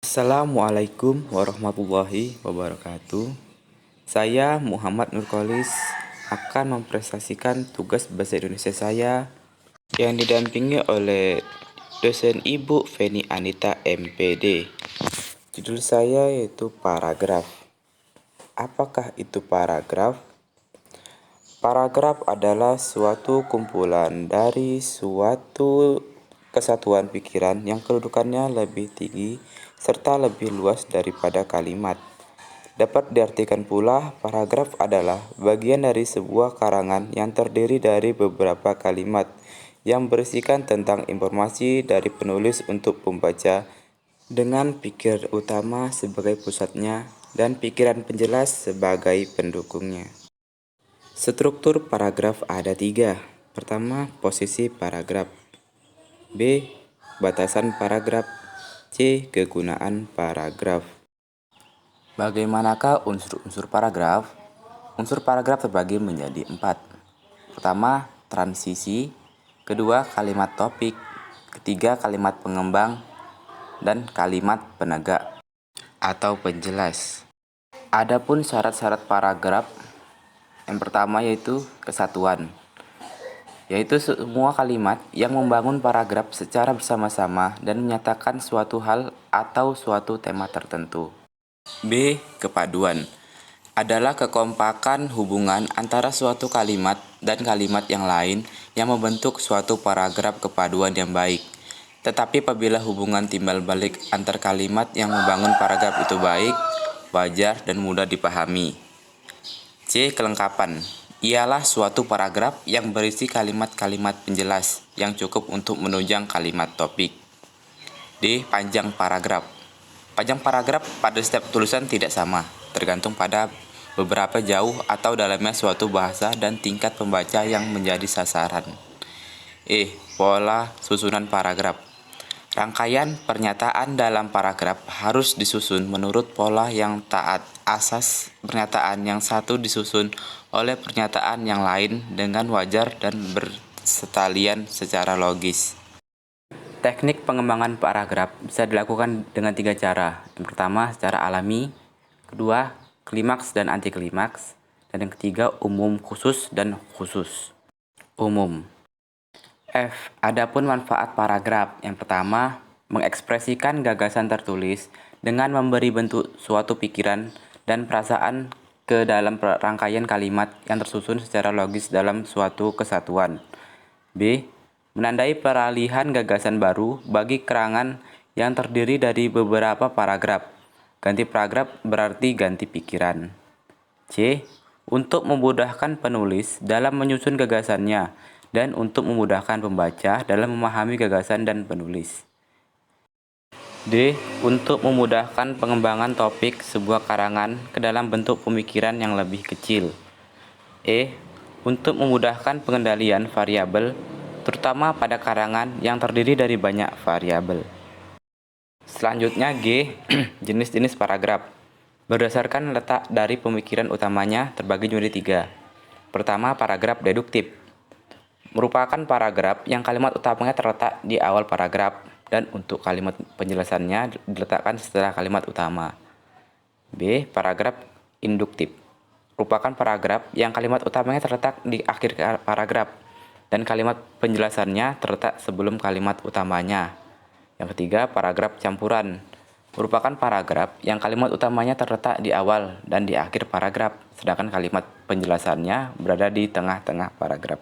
Assalamualaikum warahmatullahi wabarakatuh. Saya Muhammad Nurkolis akan mempresentasikan tugas bahasa Indonesia saya yang didampingi oleh dosen Ibu Feni Anita MPD. Judul saya yaitu paragraf. Apakah itu paragraf? Paragraf adalah suatu kumpulan dari suatu kesatuan pikiran yang kedudukannya lebih tinggi serta lebih luas daripada kalimat. Dapat diartikan pula, paragraf adalah bagian dari sebuah karangan yang terdiri dari beberapa kalimat yang berisikan tentang informasi dari penulis untuk pembaca dengan pikiran utama sebagai pusatnya dan pikiran penjelas sebagai pendukungnya. Struktur paragraf ada 3. Pertama, posisi paragraf. B. Batasan paragraf. C. Kegunaan paragraf. Bagaimanakah unsur-unsur paragraf? Unsur paragraf terbagi menjadi 4. Pertama, transisi. Kedua, kalimat topik. Ketiga, kalimat pengembang. Dan kalimat penegak atau penjelas. Adapun syarat-syarat paragraf, yang pertama yaitu kesatuan, yaitu semua kalimat yang membangun paragraf secara bersama-sama dan menyatakan suatu hal atau suatu tema tertentu. B. Kepaduan adalah kekompakan hubungan antara suatu kalimat dan kalimat yang lain yang membentuk suatu paragraf kepaduan yang baik. Tetapi apabila hubungan timbal balik antar kalimat yang membangun paragraf itu baik, wajar dan mudah dipahami. C. Kelengkapan ialah suatu paragraf yang berisi kalimat-kalimat penjelas yang cukup untuk menunjang kalimat topik. D. Panjang paragraf. Panjang paragraf pada setiap tulisan tidak sama, tergantung pada beberapa jauh atau dalamnya suatu bahasa dan tingkat pembaca yang menjadi sasaran. E. Pola susunan paragraf. Rangkaian pernyataan dalam paragraf harus disusun menurut pola yang taat asas pernyataan yang satu disusun oleh pernyataan yang lain dengan wajar dan bersetalian secara logis. Teknik pengembangan paragraf bisa dilakukan dengan 3 cara. Yang pertama, secara alami. Kedua, klimaks dan anti klimaks. Dan yang ketiga, umum khusus dan khusus. Umum. F. Adapun manfaat paragraf. Yang pertama, mengekspresikan gagasan tertulis dengan memberi bentuk suatu pikiran dan perasaan ke dalam rangkaian kalimat yang tersusun secara logis dalam suatu kesatuan. B. Menandai peralihan gagasan baru bagi keterangan yang terdiri dari beberapa paragraf. Ganti paragraf berarti ganti pikiran. C. Untuk memudahkan penulis dalam menyusun gagasannya dan untuk memudahkan pembaca dalam memahami gagasan dan penulis. D. Untuk memudahkan pengembangan topik sebuah karangan ke dalam bentuk pemikiran yang lebih kecil. E. Untuk memudahkan pengendalian variabel, terutama pada karangan yang terdiri dari banyak variabel. Selanjutnya G. Jenis-jenis paragraf. Berdasarkan letak dari pemikiran utamanya terbagi menjadi 3. Pertama, paragraf deduktif. Merupakan paragraf yang kalimat utamanya terletak di awal paragraf dan untuk kalimat penjelasannya diletakkan setelah kalimat utama. B. Paragraf induktif. Merupakan paragraf yang kalimat utamanya terletak di akhir paragraf dan kalimat penjelasannya terletak sebelum kalimat utamanya. Yang ketiga, paragraf campuran. Merupakan paragraf yang kalimat utamanya terletak di awal dan di akhir paragraf, sedangkan kalimat penjelasannya berada di tengah-tengah paragraf.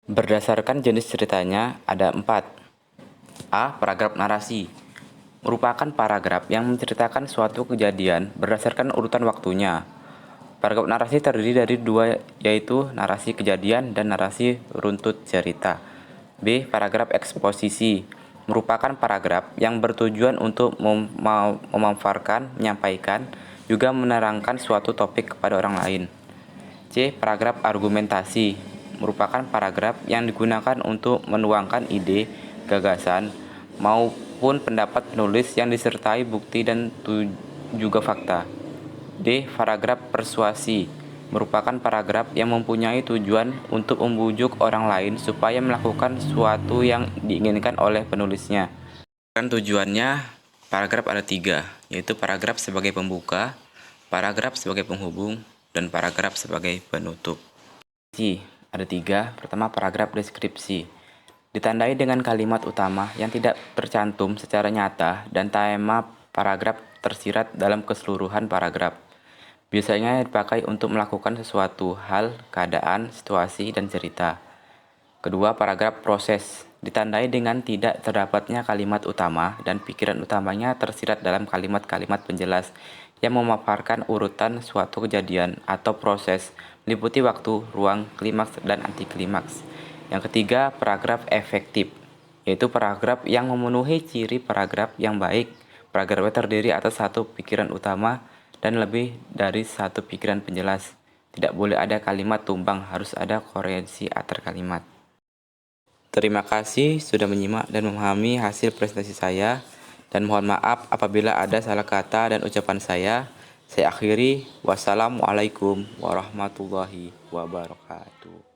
Berdasarkan jenis ceritanya ada 4. A. Paragraf narasi. Merupakan paragraf yang menceritakan suatu kejadian berdasarkan urutan waktunya. Paragraf narasi terdiri dari 2, yaitu narasi kejadian dan narasi runtut cerita. B. Paragraf eksposisi. Merupakan paragraf yang bertujuan untuk memaparkan, menyampaikan, juga menerangkan suatu topik kepada orang lain. C. Paragraf argumentasi. Merupakan paragraf yang digunakan untuk menuangkan ide, gagasan, maupun pendapat penulis yang disertai bukti dan juga fakta. D. Paragraf persuasi. Merupakan paragraf yang mempunyai tujuan untuk membujuk orang lain supaya melakukan sesuatu yang diinginkan oleh penulisnya. Dan tujuannya paragraf ada 3, yaitu paragraf sebagai pembuka, paragraf sebagai penghubung, dan paragraf sebagai penutup. Ada 3. Pertama, paragraf deskripsi. Ditandai dengan kalimat utama yang tidak tercantum secara nyata dan tema paragraf tersirat dalam keseluruhan paragraf. Biasanya dipakai untuk melakukan sesuatu hal, keadaan, situasi, dan cerita. Kedua, paragraf proses. Ditandai dengan tidak terdapatnya kalimat utama dan pikiran utamanya tersirat dalam kalimat-kalimat penjelas yang memaparkan urutan suatu kejadian atau proses, meliputi waktu, ruang, klimaks, dan anti klimaks. Yang ketiga, paragraf efektif, yaitu paragraf yang memenuhi ciri paragraf yang baik. Paragrafnya terdiri atas satu pikiran utama dan lebih dari satu pikiran penjelas. Tidak boleh ada kalimat tumbang, harus ada koherensi antar kalimat. Terima kasih sudah menyimak dan memahami hasil presentasi saya, dan mohon maaf apabila ada salah kata dan ucapan saya. Saya akhiri, wassalamualaikum warahmatullahi wabarakatuh.